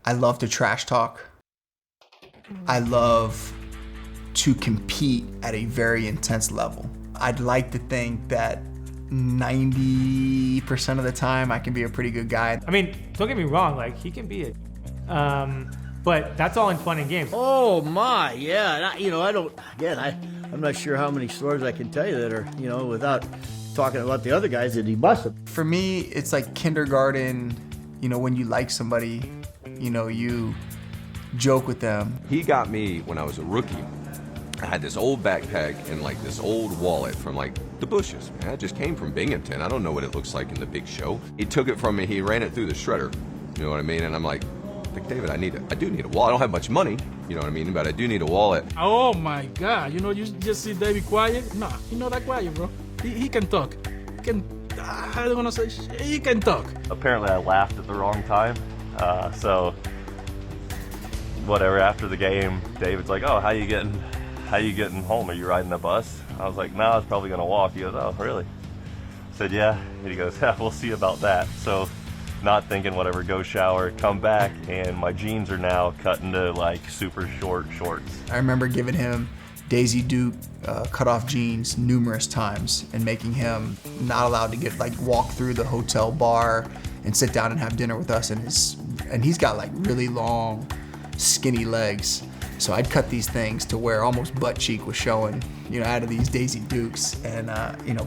I love to trash talk. I love to compete at a very intense level. I'd like to think that 90% of the time I can be a pretty good guy. I mean, don't get me wrong, like he can be but that's all in fun and games. Oh my, yeah. I'm not sure how many stories I can tell you that are, without talking about the other guys that he busted. For me, it's like kindergarten, when you like somebody, you joke with them. He got me when I was a rookie. I had this old backpack and like this old wallet from like the bushes, man. I just came from Binghamton. I don't know what it looks like in the big show. He took it from me, he ran it through the shredder, you know what I mean? And I'm like, David, I do need a wallet. I don't have much money, you know what I mean? But I do need a wallet. Oh my God, you just see David quiet? Nah, he's not that quiet, bro. He can talk. I don't wanna say shit. He can talk. Apparently I laughed at the wrong time. So whatever, after the game, David's like, oh, how you getting home? Are you riding the bus? I was like, no, I was probably gonna walk. He goes, oh, really? I said, yeah. And he goes, yeah, we'll see about that. So not thinking whatever, go shower, come back, and my jeans are now cut into like super short shorts. I remember giving him Daisy Duke cut-off jeans numerous times and making him not allowed to walk through the hotel bar and sit down and have dinner with us. And he's got like really long, skinny legs. So I'd cut these things to where almost butt cheek was showing, out of these Daisy Dukes, and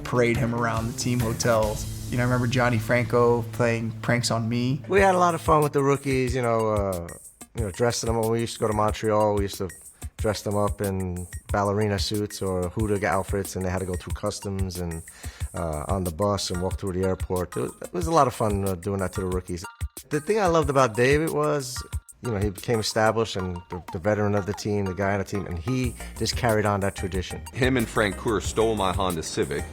parade him around the team hotels. I remember Johnny Franco playing pranks on me. We had a lot of fun with the rookies, dressing them. When we used to go to Montreal, we used to dress them up in ballerina suits or Huda outfits, and they had to go through customs and on the bus and walk through the airport. It was a lot of fun doing that to the rookies. The thing I loved about David was, he became established and the veteran of the team, the guy on the team, and he just carried on that tradition. Him and Frank Coeur stole my Honda Civic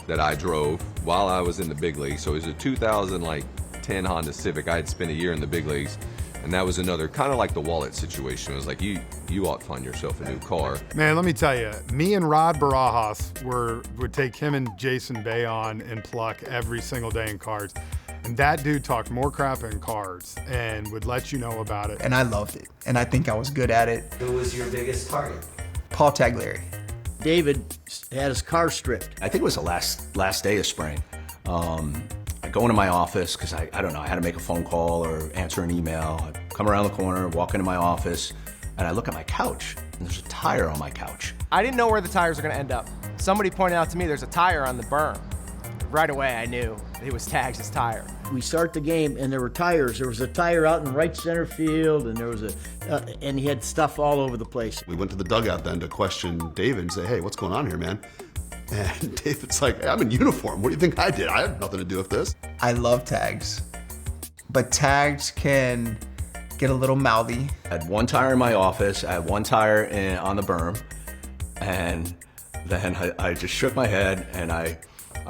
that I drove while I was in the big leagues. So it was a 2010 Honda Civic. I had spent a year in the big leagues, and that was another kind of like the wallet situation. It was like, you ought to find yourself a new car. Man, let me tell you, me and Rod Barajas would take him and Jason Bay on and pluck every single day in cards. And that dude talked more crap in cards and would let you know about it. And I loved it, and I think I was good at it. Who was your biggest target? Paul Tagliari. David had his car stripped. I think it was the last day of spring. I go into my office because I don't know, I had to make a phone call or answer an email. I come around the corner, walk into my office, and I look at my couch, and there's a tire on my couch. I didn't know where the tires were gonna end up. Somebody pointed out to me there's a tire on the berm. Right away I knew it was Tags' tire. We start the game and there were tires. There was a tire out in right center field, and there was and he had stuff all over the place. We went to the dugout then to question David and say, hey, what's going on here, man? And David's like, hey, I'm in uniform. What do you think I did? I had nothing to do with this. I love Tags, but Tags can get a little mouthy. I had one tire in my office, I had one tire on the berm, and then I just shook my head and I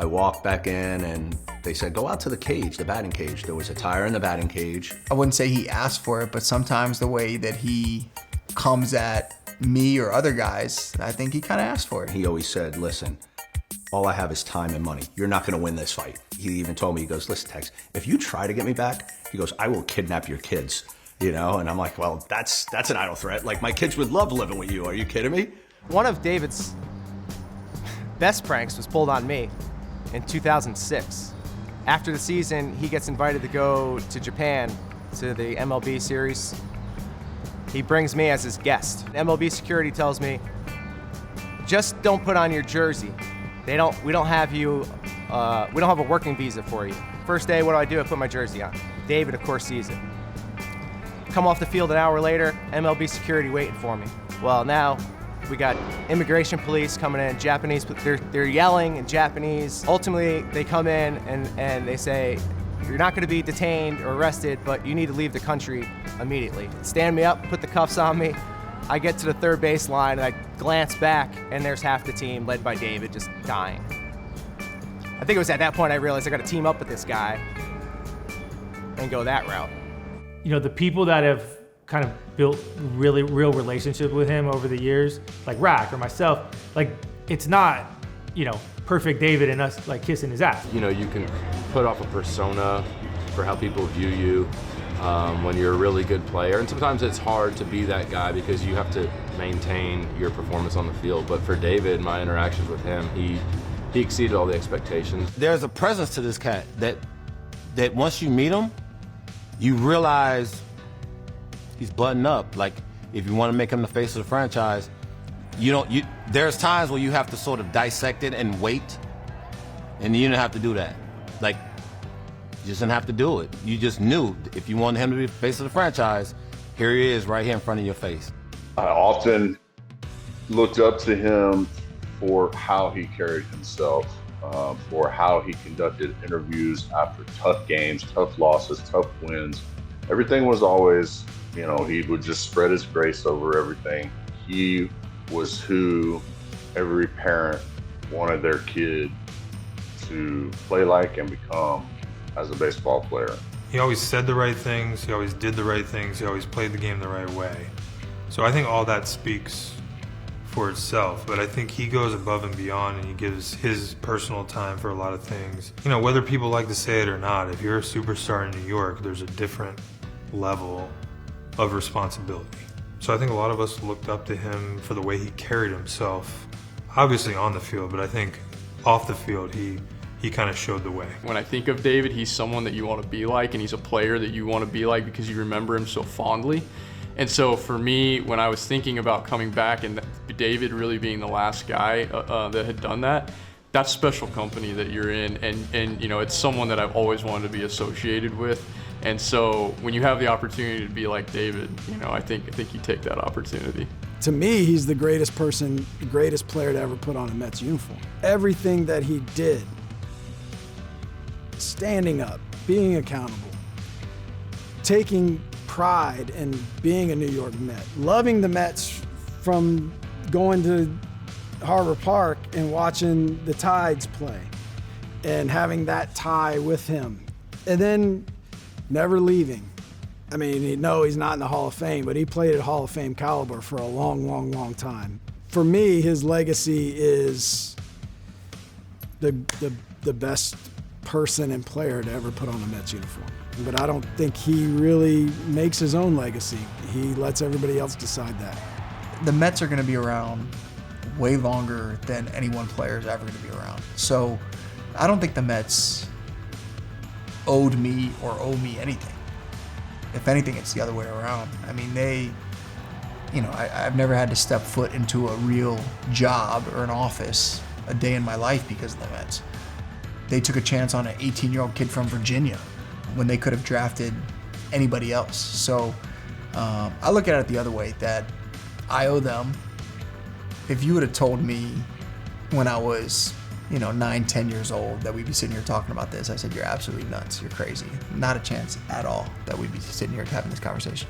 walked back in, and they said, go out to the cage, the batting cage. There was a tire in the batting cage. I wouldn't say he asked for it, but sometimes the way that he comes at me or other guys, I think he kind of asked for it. He always said, listen, all I have is time and money. You're not going to win this fight. He even told me, he goes, listen, Tex, if you try to get me back, he goes, I will kidnap your kids, And I'm like, well, that's an idle threat. Like, my kids would love living with you. Are you kidding me? One of David's best pranks was pulled on me in 2006. After the season, he gets invited to go to Japan to the MLB series. He brings me as his guest. MLB security tells me, just don't put on your jersey. We don't have a working visa for you. First day, what do? I put my jersey on. David, of course, sees it. Come off the field an hour later, MLB security waiting for me. Well, now we got immigration police coming in, Japanese, they're yelling in Japanese. Ultimately, they come in and they say, you're not gonna be detained or arrested, but you need to leave the country immediately. Stand me up, put the cuffs on me. I get to the third base line, and I glance back, and there's half the team, led by David, just dying. I think it was at that point I realized I gotta team up with this guy and go that route. The people that have kind of built really real relationships with him over the years, like Rack or myself, like it's not, perfect David and us like kissing his ass. You can put off a persona for how people view you. when you're a really good player. And sometimes it's hard to be that guy because you have to maintain your performance on the field. But for David, my interactions with him, he exceeded all the expectations. There's a presence to this cat that once you meet him, you realize he's buttoned up. Like, if you want to make him the face of the franchise, there's times where you have to sort of dissect it and wait, and you didn't have to do that. Like, you just didn't have to do it. You just knew if you wanted him to be the face of the franchise, here he is right here in front of your face. I often looked up to him for how he carried himself, for how he conducted interviews after tough games, tough losses, tough wins. Everything was always, he would just spread his grace over everything. He was who every parent wanted their kid to play like and become as a baseball player. He always said the right things, he always did the right things, he always played the game the right way. So I think all that speaks for itself, but I think he goes above and beyond and he gives his personal time for a lot of things. Whether people like to say it or not, if you're a superstar in New York, there's a different level of responsibility. So I think a lot of us looked up to him for the way he carried himself, obviously on the field, but I think off the field, he kind of showed the way. When I think of David, he's someone that you want to be like, and he's a player that you want to be like because you remember him so fondly. And so for me, when I was thinking about coming back and David really being the last guy that had done that, that's special company that you're in, and it's someone that I've always wanted to be associated with. And so when you have the opportunity to be like David, I think you take that opportunity. To me, he's the greatest person, the greatest player to ever put on a Mets uniform. Everything that he did, standing up, being accountable, taking pride in being a New York Met, loving the Mets from going to Harbor Park and watching the Tides play and having that tie with him. And then never leaving. I mean, no, he's not in the Hall of Fame, but he played at Hall of Fame caliber for a long, long, long time. For me, his legacy is the best person and player to ever put on a Mets uniform. But I don't think he really makes his own legacy. He lets everybody else decide that. The Mets are going to be around way longer than any one player is ever going to be around. So I don't think the Mets owed me or owe me anything. If anything, it's the other way around. I mean, I've never had to step foot into a real job or an office a day in my life because of the Mets. They took a chance on an 18-year-old kid from Virginia when they could have drafted anybody else. So I look at it the other way, that I owe them. If you would have told me when I was 9, 10 years old that we'd be sitting here talking about this, I said, you're absolutely nuts, you're crazy. Not a chance at all that we'd be sitting here having this conversation.